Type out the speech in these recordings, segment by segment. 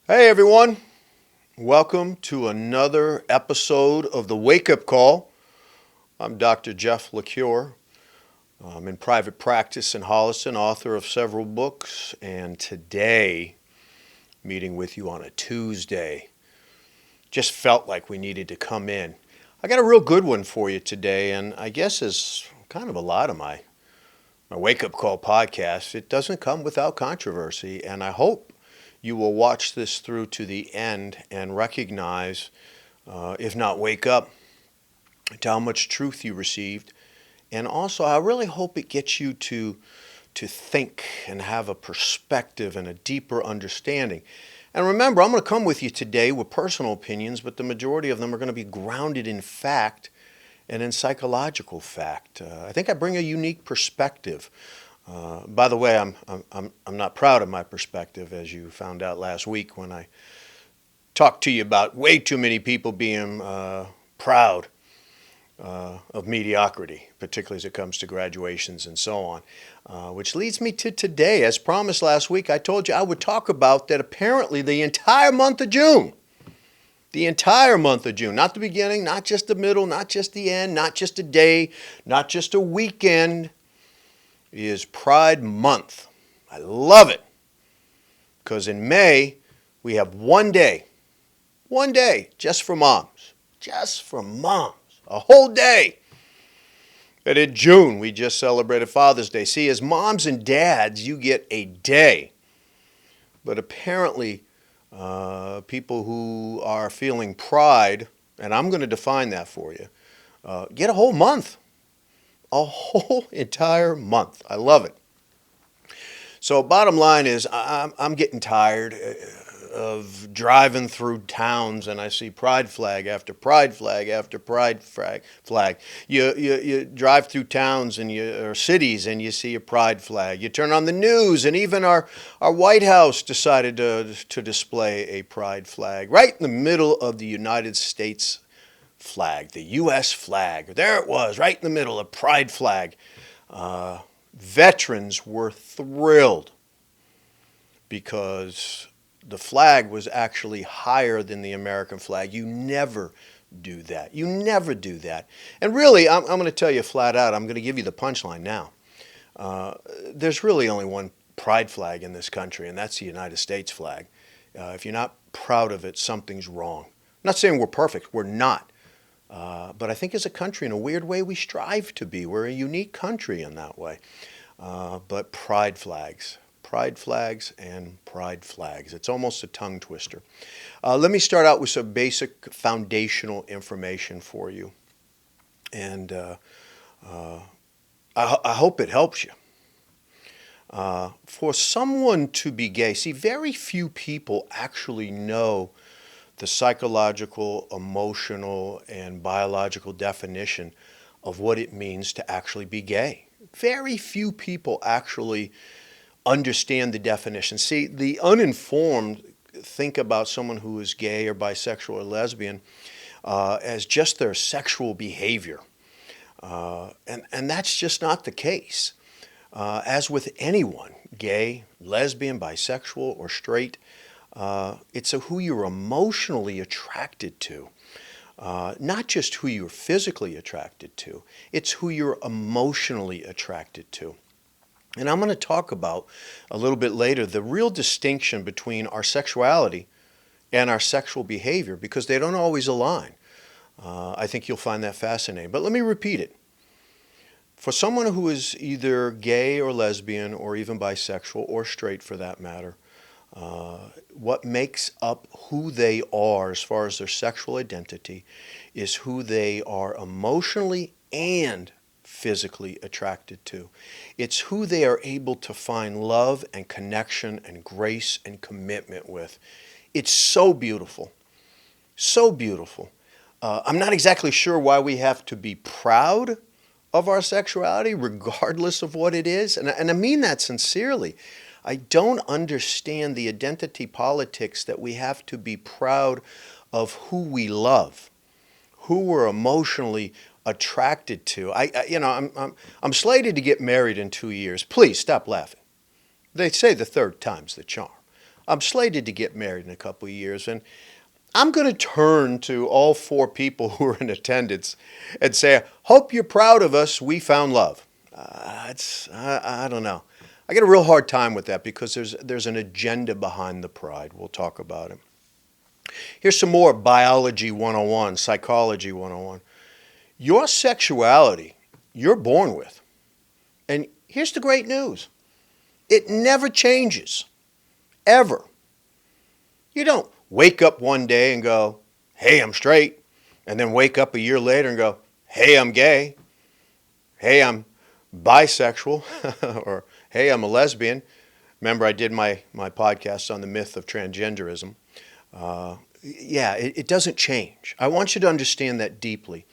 Hey everyone, welcome to another episode of the Wake Up Call. I'm Dr. Jeff LaCure. I'm in private practice in Holliston, author of several books, and today, meeting with you on a Tuesday, just felt like we needed to come in. I got a real good one for you today, and I guess as kind of a lot of my Wake Up Call podcast, it doesn't come without controversy, and I hope you will watch this through to the end and recognize, if not wake up, to how much truth you received. And also, I really hope it gets you to think and have a perspective and a deeper understanding. And remember, I'm going to come with you today with personal opinions, but the majority of them are going to be grounded in fact and in psychological fact. I think I bring a unique perspective. By the way, I'm not proud of my perspective, as you found out last week when I talked to you about way too many people being proud of mediocrity, particularly as it comes to graduations and so on. Which leads me to today. As promised last week, I told you I would talk about that apparently the entire month of June, not the beginning, not just the middle, not just the end, not just a day, not just a weekend, is Pride Month. I love it because in May we have one day just for moms, a whole day. And in June we just celebrated Father's Day. See, as moms and dads, you get a day, but apparently people who are feeling pride, and I'm going to define that for you, get a whole month. A whole entire month. I love it. So bottom line is I'm getting tired of driving through towns and I see pride flag after pride flag after pride flag. You drive through towns and or cities and you see a pride flag. You turn on the news and even our White House decided to display a pride flag right in the middle of the United States flag, the U.S. flag. There it was, right in the middle, a pride flag. Veterans were thrilled because the flag was actually higher than the American flag. You never do that. You never do that. And really, I'm going to tell you flat out, I'm going to give you the punchline now. There's really only one pride flag in this country, and that's the United States flag. If you're not proud of it, something's wrong. I'm not saying we're perfect. We're not. But I think as a country, in a weird way, we strive to be. We're a unique country in that way. But pride flags, and pride flags. It's almost a tongue twister. Let me start out with some basic foundational information for you. And I hope it helps you. For someone to be gay, see, very few people actually know the psychological, emotional, and biological definition of what it means to actually be gay. Very few people actually understand the definition. See, the uninformed think about someone who is gay or bisexual or lesbian as just their sexual behavior. And that's just not the case. As with anyone, gay, lesbian, bisexual, or straight, it's who you're emotionally attracted to, not just who you're physically attracted to. It's who you're emotionally attracted to. And I'm going to talk about a little bit later the real distinction between our sexuality and our sexual behavior because they don't always align. I think you'll find that fascinating. But let me repeat it. For someone who is either gay or lesbian or even bisexual or straight for that matter, what makes up who they are as far as their sexual identity is who they are emotionally and physically attracted to. It's who they are able to find love and connection and grace and commitment with. It's so beautiful. So beautiful. I'm not exactly sure why we have to be proud of our sexuality, regardless of what it is. And I mean that sincerely. I don't understand the identity politics that we have to be proud of who we love, who we're emotionally attracted to. I'm slated to get married in 2 years. Please stop laughing. They say the third time's the charm. I'm slated to get married in a couple of years, and I'm going to turn to all four people who are in attendance and say, hope you're proud of us. We found love. I don't know. I get a real hard time with that because there's an agenda behind the pride. We'll talk about it. Here's some more biology 101, psychology 101. Your sexuality, you're born with. And here's the great news. It never changes. Ever. You don't wake up one day and go, hey, I'm straight, and then wake up a year later and go, hey, I'm gay, hey, I'm bisexual, or hey, I'm a lesbian. Remember, I did my podcast on the myth of transgenderism. It doesn't change. I want you to understand that deeply.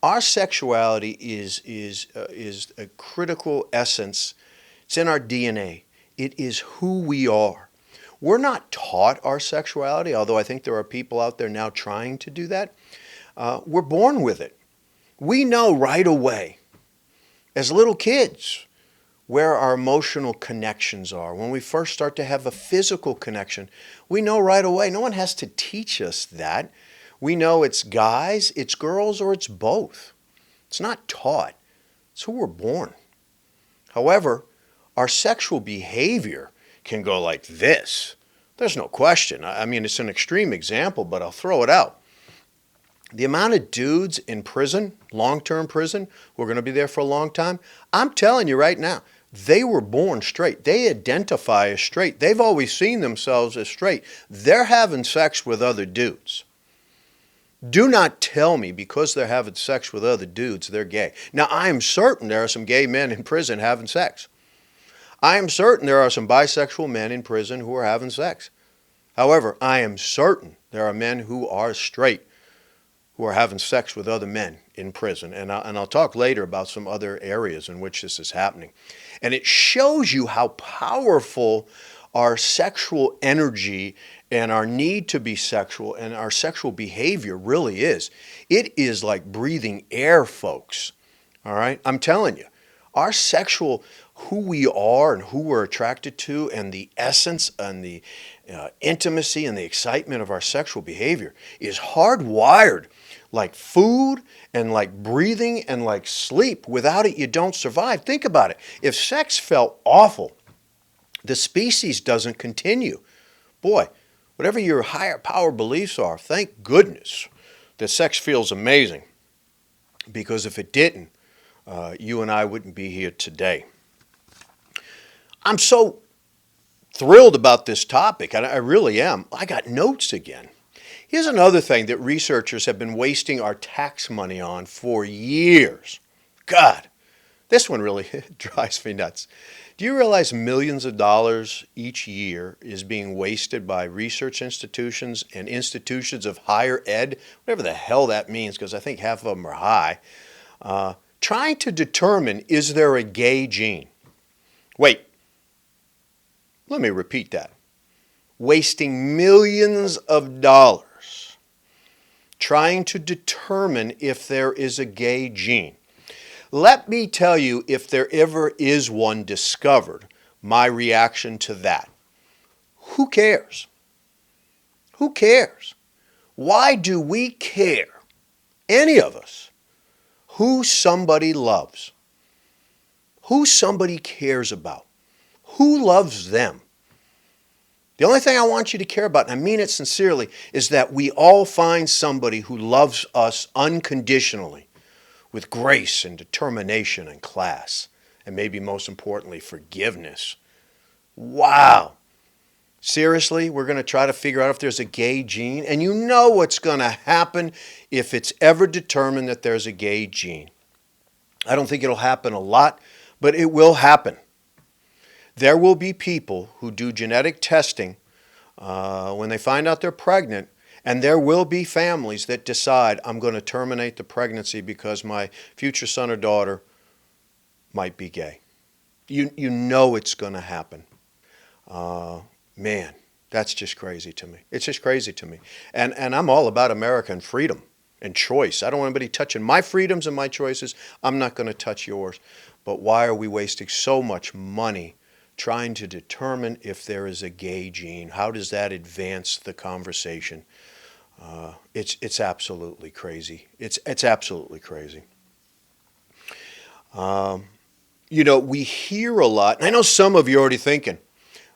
Our sexuality is a critical essence. It's in our DNA. It is who we are. We're not taught our sexuality, although I think there are people out there now trying to do that. We're born with it. We know right away, as little kids, where our emotional connections are. When we first start to have a physical connection, we know right away. No one has to teach us that. We know it's guys, it's girls, or it's both. It's not taught. It's who we're born. However, our sexual behavior can go like this. There's no question. I mean, it's an extreme example, but I'll throw it out. The amount of dudes in prison, long-term prison, who are going to be there for a long time, I'm telling you right now, they were born straight. They identify as straight. They've always seen themselves as straight. They're having sex with other dudes. Do not tell me because they're having sex with other dudes, they're gay. Now, I am certain there are some gay men in prison having sex. I am certain there are some bisexual men in prison who are having sex. However, I am certain there are men who are straight who are having sex with other men in prison. And I'll talk later about some other areas in which this is happening. And it shows you how powerful our sexual energy and our need to be sexual and our sexual behavior really is. It is like breathing air, folks. All right? I'm telling you, our sexual, who we are and who we're attracted to, and the essence and the intimacy and the excitement of our sexual behavior is hardwired like food and like breathing and like sleep. Without it, you don't survive. Think about it. If sex felt awful, the species doesn't continue. Boy, whatever your higher power beliefs are, thank goodness that sex feels amazing. Because if it didn't, you and I wouldn't be here today. I'm so thrilled about this topic. I really am. I got notes again. Here's another thing that researchers have been wasting our tax money on for years. God, this one really drives me nuts. Do you realize millions of dollars each year is being wasted by research institutions and institutions of higher ed, whatever the hell that means, because I think half of them are high, trying to determine, is there a gay gene? Wait, let me repeat that. Wasting millions of dollars trying to determine if there is a gay gene. Let me tell you, if there ever is one discovered, my reaction to that. Who cares? Who cares? Why do we care, any of us, who somebody loves? Who somebody cares about? Who loves them? The only thing I want you to care about, and I mean it sincerely, is that we all find somebody who loves us unconditionally, with grace and determination and class, and maybe most importantly, forgiveness. Wow. Seriously, we're going to try to figure out if there's a gay gene, and you know what's going to happen if it's ever determined that there's a gay gene. I don't think it'll happen a lot, but it will happen. There will be people who do genetic testing when they find out they're pregnant, and there will be families that decide, I'm going to terminate the pregnancy because my future son or daughter might be gay. You know it's going to happen. Man, that's just crazy to me. It's just crazy to me. And I'm all about American freedom and choice. I don't want anybody touching my freedoms and my choices. I'm not going to touch yours. But why are we wasting so much money trying to determine if there is a gay gene. How does that advance the conversation? It's absolutely crazy. It's absolutely crazy. We hear a lot, and I know some of you are already thinking,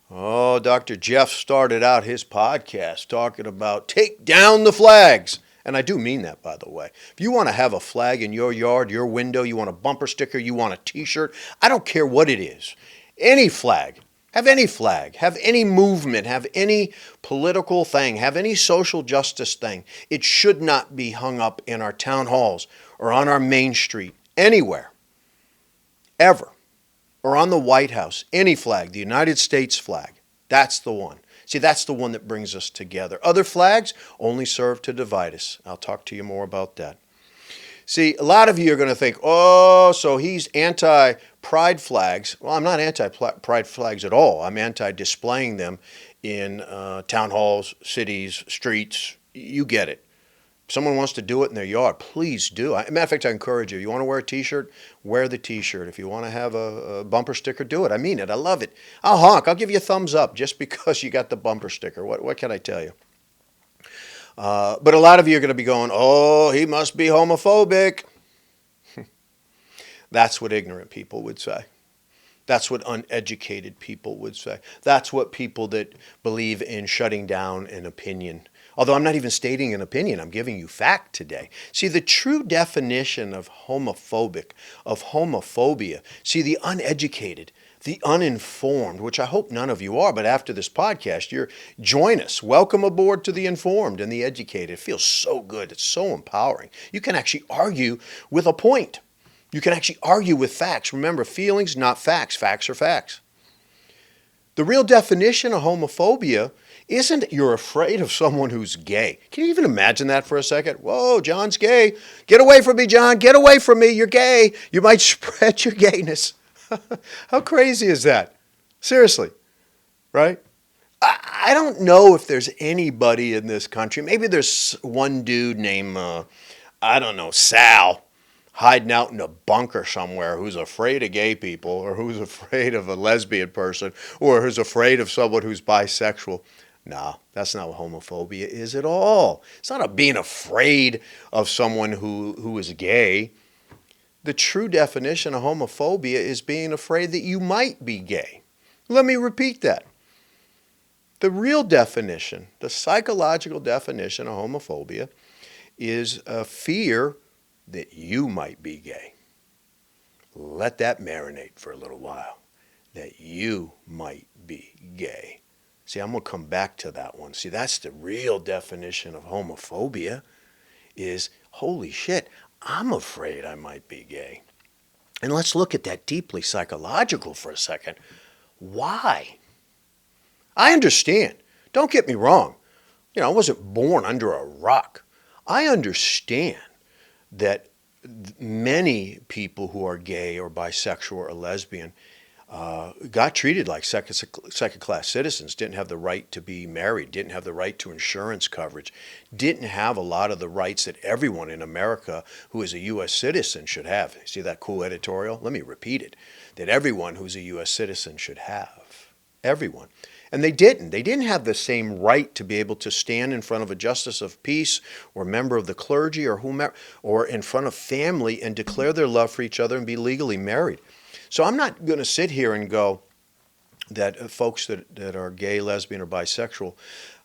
oh, Dr. Jeff started out his podcast talking about take down the flags. And I do mean that, by the way. If you want to have a flag in your yard, your window, you want a bumper sticker, you want a t-shirt, I don't care what it is. Any flag, have any movement, have any political thing, have any social justice thing. It should not be hung up in our town halls or on our main street, anywhere, ever, or on the White House, any flag, the United States flag. That's the one. See, that's the one that brings us together. Other flags only serve to divide us. I'll talk to you more about that. See, a lot of you are going to think, oh, so he's anti-pride flags. Well, I'm not anti-pride flags at all. I'm anti-displaying them in town halls, cities, streets. You get it. If someone wants to do it in their yard, please do. As a matter of fact, I encourage you. You want to wear a t-shirt? Wear the t-shirt. If you want to have a bumper sticker, do it. I mean it. I love it. I'll honk. I'll give you a thumbs up just because you got the bumper sticker. What can I tell you? But a lot of you are going to be going, oh, he must be homophobic. That's what ignorant people would say. That's what uneducated people would say. That's what people that believe in shutting down an opinion. Although I'm not even stating an opinion, I'm giving you fact today. See, the true definition of homophobia, see, the uneducated, the uninformed, which I hope none of you are, but after this podcast, join us. Welcome aboard to the informed and the educated. It feels so good. It's so empowering. You can actually argue with a point. You can actually argue with facts. Remember, feelings, not facts. Facts are facts. The real definition of homophobia isn't you're afraid of someone who's gay. Can you even imagine that for a second? Whoa, John's gay. Get away from me, John. Get away from me. You're gay. You might spread your gayness. How crazy is that? Seriously, right? I don't know if there's anybody in this country. Maybe there's one dude named, Sal, hiding out in a bunker somewhere who's afraid of gay people or who's afraid of a lesbian person or who's afraid of someone who's bisexual. No, that's not what homophobia is at all. It's not being afraid of someone who is gay. The true definition of homophobia is being afraid that you might be gay. Let me repeat that. The real definition, the psychological definition of homophobia is a fear that you might be gay. Let that marinate for a little while. That you might be gay. See, I'm going to come back to that one. See, that's the real definition of homophobia is, holy shit, I'm afraid I might be gay. And let's look at that deeply psychological for a second. Why? I understand. Don't get me wrong. I wasn't born under a rock. I understand that many people who are gay or bisexual or lesbian got treated like second-class citizens, didn't have the right to be married, didn't have the right to insurance coverage, didn't have a lot of the rights that everyone in America who is a U.S. citizen should have. See that cool editorial? Let me repeat it. That everyone who's a U.S. citizen should have. Everyone. And they didn't. They didn't have the same right to be able to stand in front of a justice of peace or member of the clergy or whomever, or in front of family and declare their love for each other and be legally married. So I'm not going to sit here and go that folks that are gay, lesbian, or bisexual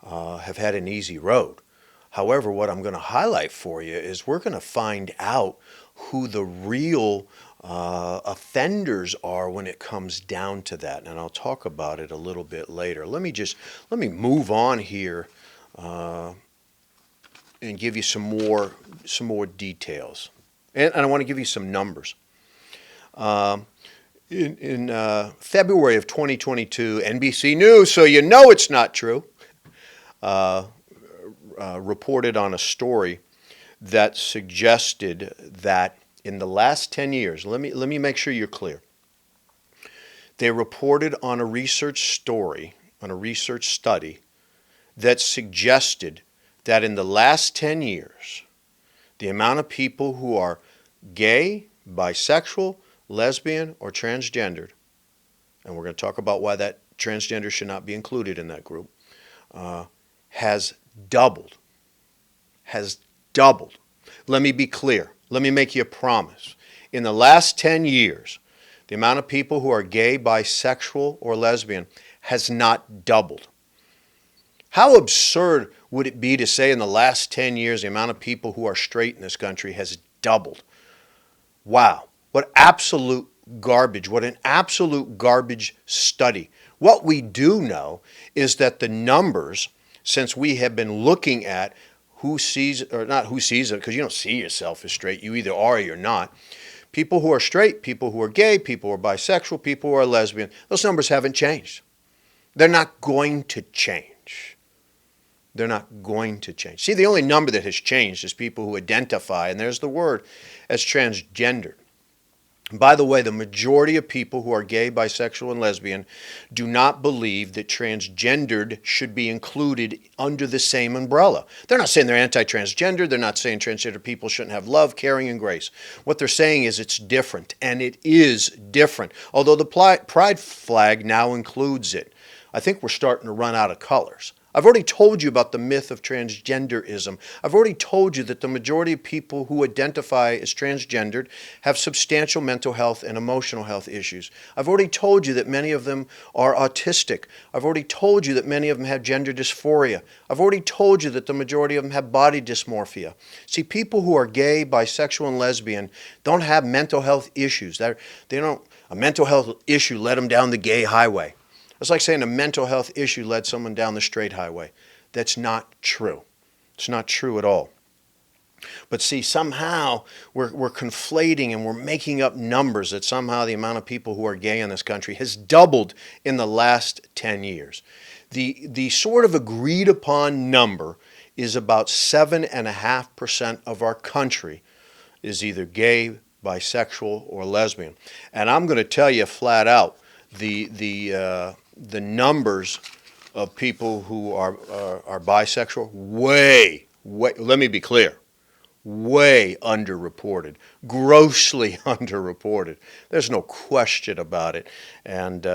have had an easy road. However, what I'm going to highlight for you is we're going to find out who the real offenders are when it comes down to that. And I'll talk about it a little bit later. Let me move on here and give you some more details. And I want to give you some numbers. In February of 2022, NBC News, so you know it's not true, reported on a story that suggested that in the last 10 years, let me make sure you're clear. They reported on a research story, on a research study that suggested that in the last 10 years, the amount of people who are gay, bisexual, lesbian, or transgendered and we're going to talk about why that transgender should not be included in that group, has doubled. Has doubled. Let me be clear. Let me make you a promise. In the last 10 years, the amount of people who are gay, bisexual, or lesbian has not doubled. How absurd would it be to say in the last 10 years the amount of people who are straight in this country has doubled? Wow. What absolute garbage. What an absolute garbage study. What we do know is that the numbers, since we have been looking at who sees, or not who sees it, because you don't see yourself as straight. You either are or you're not. People who are straight, people who are gay, people who are bisexual, people who are lesbian, those numbers haven't changed. They're not going to change. They're not going to change. See, the only number that has changed is people who identify, and there's the word, as transgendered. By the way, the majority of people who are gay, bisexual, and lesbian do not believe that transgendered should be included under the same umbrella. They're not saying they're anti-transgender. They're not saying transgender people shouldn't have love, caring, and grace. What they're saying is it's different, and it is different, although the pride flag now includes it. I think we're starting to run out of colors. I've already told you about the myth of transgenderism. I've already told you that the majority of people who identify as transgendered have substantial mental health and emotional health issues. I've already told you that many of them are autistic. I've already told you that many of them have gender dysphoria. I've already told you that the majority of them have body dysmorphia. See, people who are gay, bisexual, and lesbian don't have mental health issues. A mental health issue led them down the gay highway. It's like saying a mental health issue led someone down the straight highway. That's not true. It's not true at all. But see, somehow we're conflating and we're making up numbers that somehow the amount of people who are gay in this country has doubled in the last 10 years. The sort of agreed upon number is about 7.5% of our country is either gay, bisexual, or lesbian. And I'm going to tell you flat out, the numbers of people who are bisexual, way, let me be clear, way underreported, grossly underreported. There's no question about it. And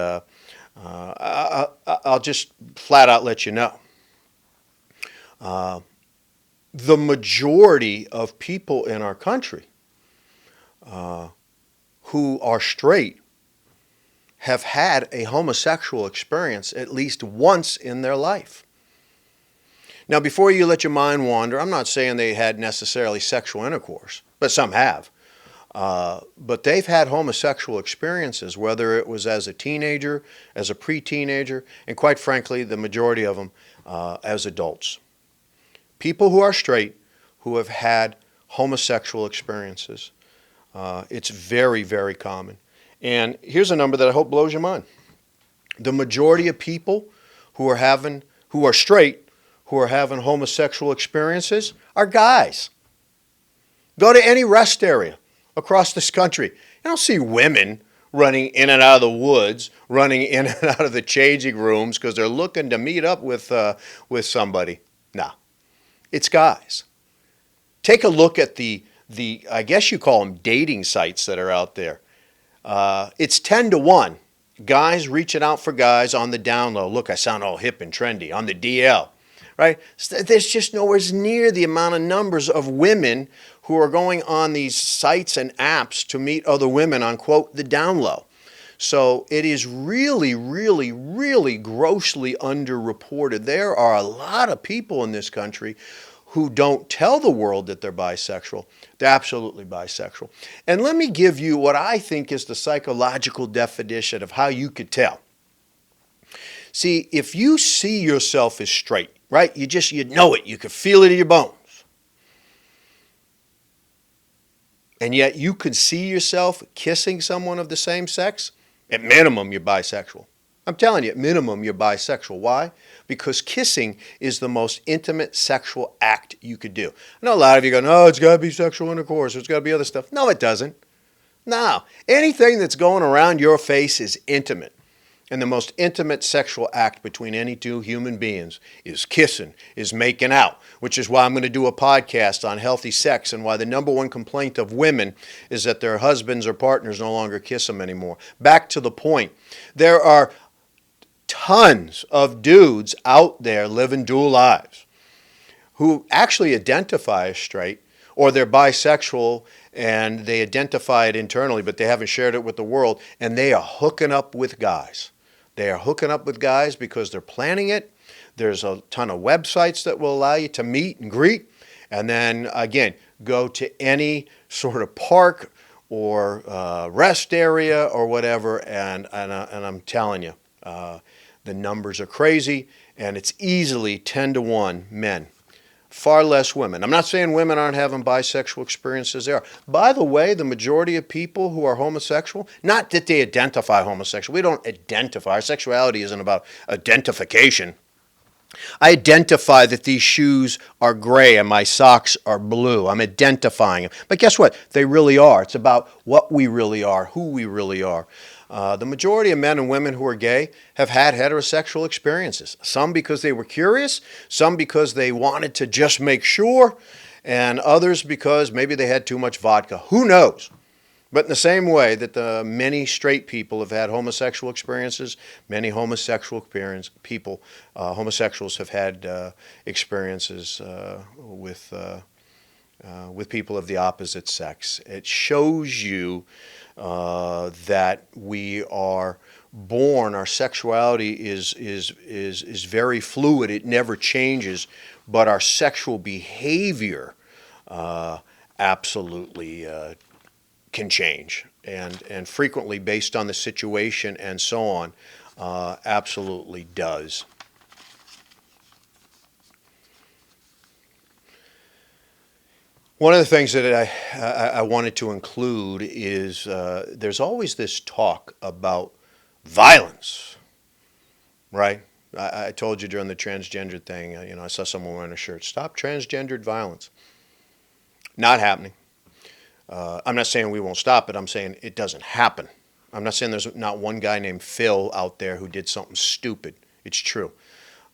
I'll just flat out let you know. The majority of people in our country who are straight have had a homosexual experience at least once in their life. Now, before you let your mind wander, I'm not saying they had necessarily sexual intercourse, but some have. But they've had homosexual experiences, whether it was as a teenager, as a pre-teenager, and quite frankly, the majority of them as adults. People who are straight who have had homosexual experiences. It's very, very common. And here's a number that I hope blows your mind. The majority of people who are straight, who are having homosexual experiences are guys. Go to any rest area across this country. You don't see women running in and out of the woods, running in and out of the changing rooms because they're looking to meet up with somebody. No, it's guys. Take a look at the I guess you call them dating sites that are out there. It's 10-1. Guys reaching out for guys on the down low. Look, I sound all hip and trendy. On the DL, right? There's just nowhere near the amount of numbers of women who are going on these sites and apps to meet other women on, quote, the down low. So it is really, really, really grossly underreported. There are a lot of people in this country who don't tell the world that they're bisexual. They're absolutely bisexual. And let me give you what I think is the psychological definition of how you could tell. See, if you see yourself as straight, right? You know it. You can feel it in your bones. And yet you can see yourself kissing someone of the same sex, at minimum you're bisexual. I'm telling you, at minimum you're bisexual. Why? Because kissing is the most intimate sexual act you could do. I know a lot of you go, no, it's got to be sexual intercourse. It's got to be other stuff. No, it doesn't. No. Anything that's going around your face is intimate. And the most intimate sexual act between any two human beings is kissing, is making out, which is why I'm going to do a podcast on healthy sex and why the number one complaint of women is that their husbands or partners no longer kiss them anymore. Back to the point. There are tons of dudes out there living dual lives who actually identify as straight, or they're bisexual and they identify it internally, but they haven't shared it with the world, and they are hooking up with guys. They are hooking up with guys because they're planning it. There's a ton of websites that will allow you to meet and greet. And then, again, go to any sort of park or rest area or whatever. And I'm telling you, the numbers are crazy. And it's easily 10 to 1 men. Far less women. I'm not saying women aren't having bisexual experiences. They are. By the way, the majority of people who are homosexual, not that they identify homosexual. We don't identify. Our sexuality isn't about identification. I identify that these shoes are gray and my socks are blue. I'm identifying them. But guess what? They really are. It's about what we really are, who we really are. The majority of men and women who are gay have had heterosexual experiences. Some because they were curious, some because they wanted to just make sure, and others because maybe they had too much vodka. Who knows? But in the same way that the many straight people have had homosexual experiences, many homosexuals have had experiences with people of the opposite sex. It shows you that we are born, our sexuality is very fluid. It never changes, but our sexual behavior absolutely can change, and frequently based on the situation and so on, absolutely does. One of the things that I wanted to include is there's always this talk about violence, right? I told you during the transgender thing, I saw someone wearing a shirt, "Stop transgendered violence." Not happening. I'm not saying we won't stop it. I'm saying it doesn't happen. I'm not saying there's not one guy named Phil out there who did something stupid. It's true.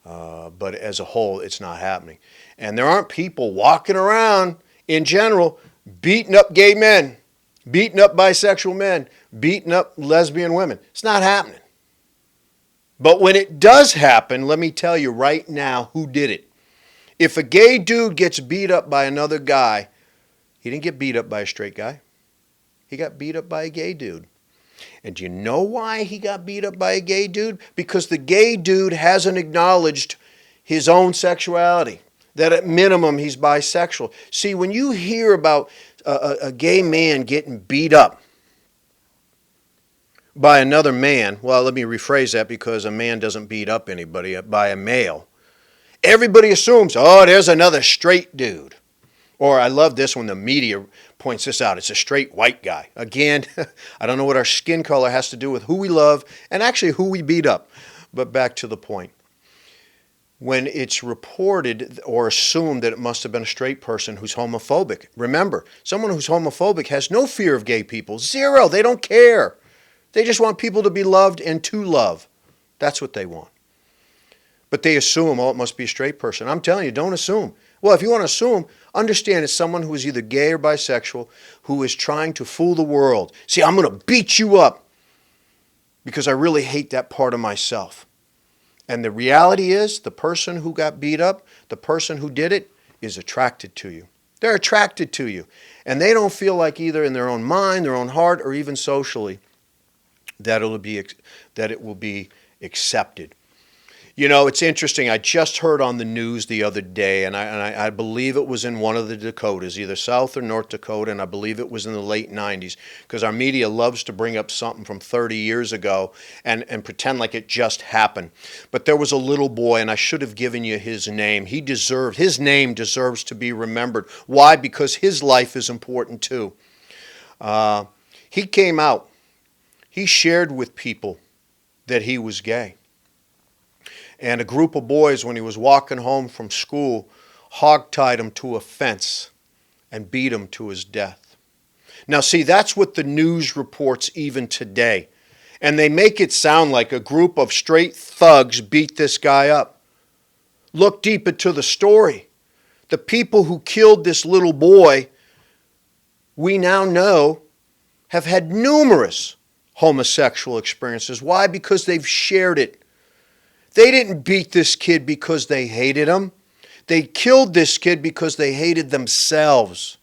But as a whole, it's not happening. And there aren't people walking around in general beating up gay men, beating up bisexual men, beating up lesbian women. It's not happening. But when it does happen, let me tell you right now who did it. If a gay dude gets beat up by another guy, he didn't get beat up by a straight guy. He got beat up by a gay dude. And do you know why he got beat up by a gay dude? Because the gay dude hasn't acknowledged his own sexuality, that at minimum he's bisexual. See, when you hear about a gay man getting beat up by another man, well, let me rephrase that, because a man doesn't beat up anybody, by a male. Everybody assumes, oh, there's another straight dude. Or I love this when the media points this out. It's a straight white guy. Again, I don't know what our skin color has to do with who we love and actually who we beat up. But back to the point. When it's reported or assumed that it must have been a straight person who's homophobic. Remember, someone who's homophobic has no fear of gay people. Zero. They don't care. They just want people to be loved and to love. That's what they want. But they assume, oh, it must be a straight person. I'm telling you, don't assume. Well, if you want to assume, understand it's someone who is either gay or bisexual who is trying to fool the world. See, I'm going to beat you up because I really hate that part of myself. And the reality is the person who got beat up, the person who did it, is attracted to you. They're attracted to you. And they don't feel like either in their own mind, their own heart, or even socially that it will be accepted. You know, it's interesting. I just heard on the news the other day, and I believe it was in one of the Dakotas, either South or North Dakota, and I believe it was in the late 90s, because our media loves to bring up something from 30 years ago and pretend like it just happened. But there was a little boy, and I should have given you his name. His name deserves to be remembered. Why? Because his life is important too. He came out. He shared with people that he was gay. And a group of boys, when he was walking home from school, hogtied him to a fence and beat him to his death. Now, see, that's what the news reports even today. And they make it sound like a group of straight thugs beat this guy up. Look deep into the story. The people who killed this little boy, we now know, have had numerous homosexual experiences. Why? Because they've shared it. They didn't beat this kid because they hated him. They killed this kid because they hated themselves.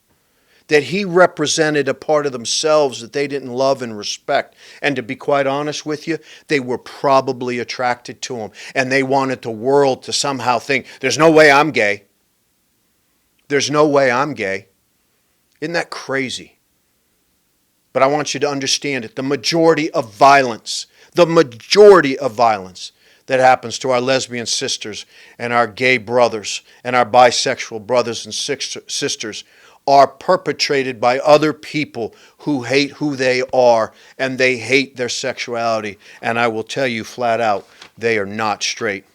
That he represented a part of themselves that they didn't love and respect. And to be quite honest with you, they were probably attracted to him. And they wanted the world to somehow think, there's no way I'm gay. There's no way I'm gay. Isn't that crazy? But I want you to understand it. The majority of violence that happens to our lesbian sisters and our gay brothers and our bisexual brothers and sisters are perpetrated by other people who hate who they are and they hate their sexuality. And I will tell you flat out, they are not straight.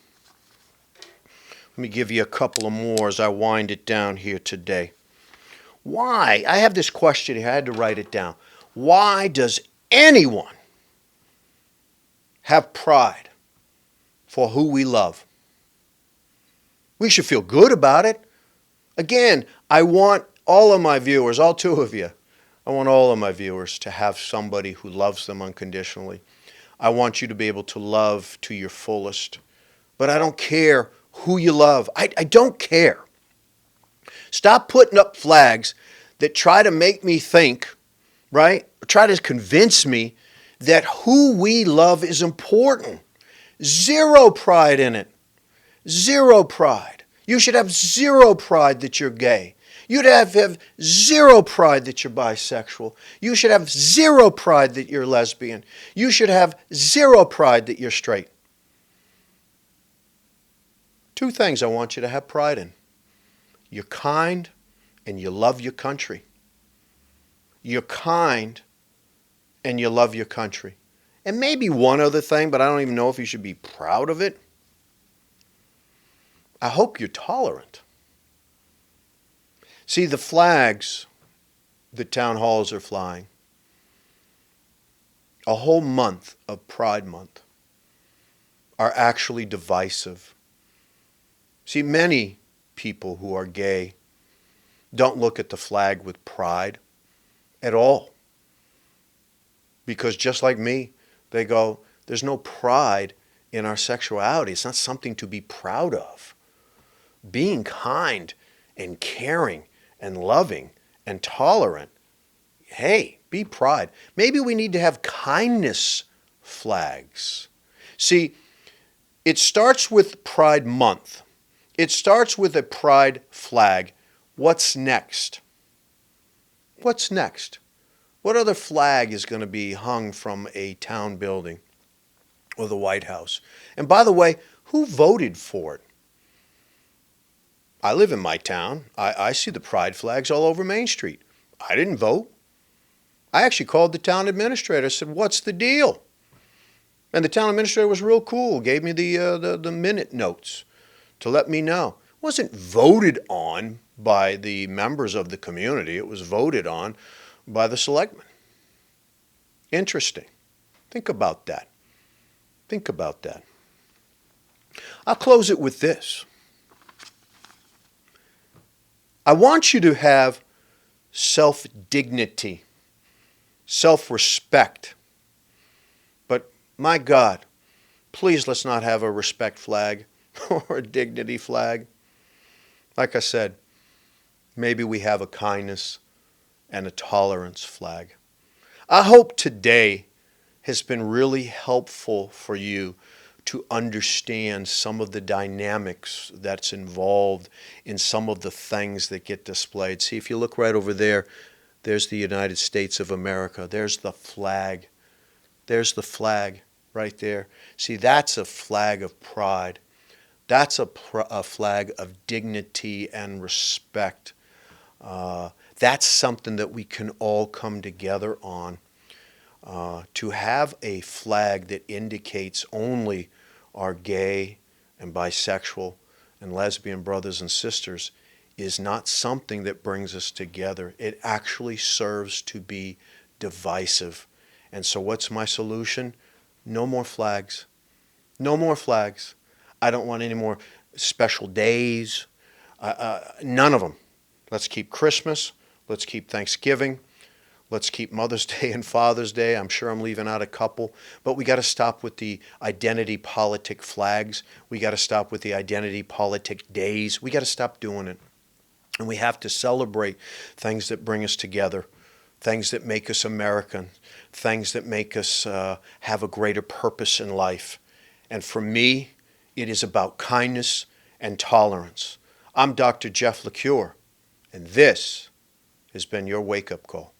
Let me give you a couple of more as I wind it down here today. Why? I have this question here. I had to write it down. Why does anyone have pride for who we love? We should feel good about it. Again, I want all of my viewers, all two of you, I want all of my viewers to have somebody who loves them unconditionally. I want you to be able to love to your fullest. But I don't care who you love. I don't care. Stop putting up flags that try to make me think, right? Or try to convince me that who we love is important. Zero pride in it. Zero pride. You should have zero pride that you're gay. You'd have zero pride that you're bisexual. You should have zero pride that you're lesbian. You should have zero pride that you're straight. Two things I want you to have pride in. You're kind and you love your country. You're kind and you love your country. And maybe one other thing, but I don't even know if you should be proud of it. I hope you're tolerant. See, the flags the town halls are flying, a whole month of Pride Month, are actually divisive. See, many people who are gay don't look at the flag with pride at all. Because just like me, they go, there's no pride in our sexuality. It's not something to be proud of. Being kind and caring and loving and tolerant, hey, be pride. Maybe we need to have kindness flags. See, it starts with Pride Month. It starts with a pride flag. What's next? What's next? What other flag is going to be hung from a town building or the White House? And by the way, who voted for it? I live in my town. I see the pride flags all over Main Street. I didn't vote. I actually called the town administrator. I said, what's the deal? And the town administrator was real cool, gave me the minute notes to let me know. It wasn't voted on by the members of the community. It was voted on by the selectmen. Interesting. Think about that. Think about that. I'll close it with this. I want you to have self-dignity, self-respect. But my God, please let's not have a respect flag or a dignity flag. Like I said, maybe we have a kindness and a tolerance flag. I hope today has been really helpful for you to understand some of the dynamics that's involved in some of the things that get displayed. See, if you look right over there, there's the United States of America. There's the flag. There's the flag right there. See, that's a flag of pride. That's a flag of dignity and respect. That's something that we can all come together on. To have a flag that indicates only our gay and bisexual and lesbian brothers and sisters is not something that brings us together. It actually serves to be divisive. And so what's my solution? No more flags. No more flags. I don't want any more special days. None of them. Let's keep Christmas. Let's keep Thanksgiving. Let's keep Mother's Day and Father's Day. I'm sure I'm leaving out a couple. But we got to stop with the identity politic flags. We got to stop with the identity politic days. We got to stop doing it. And we have to celebrate things that bring us together, things that make us American, things that make us have a greater purpose in life. And for me, it is about kindness and tolerance. I'm Dr. Jeff LaCure, and this has been your wake-up call.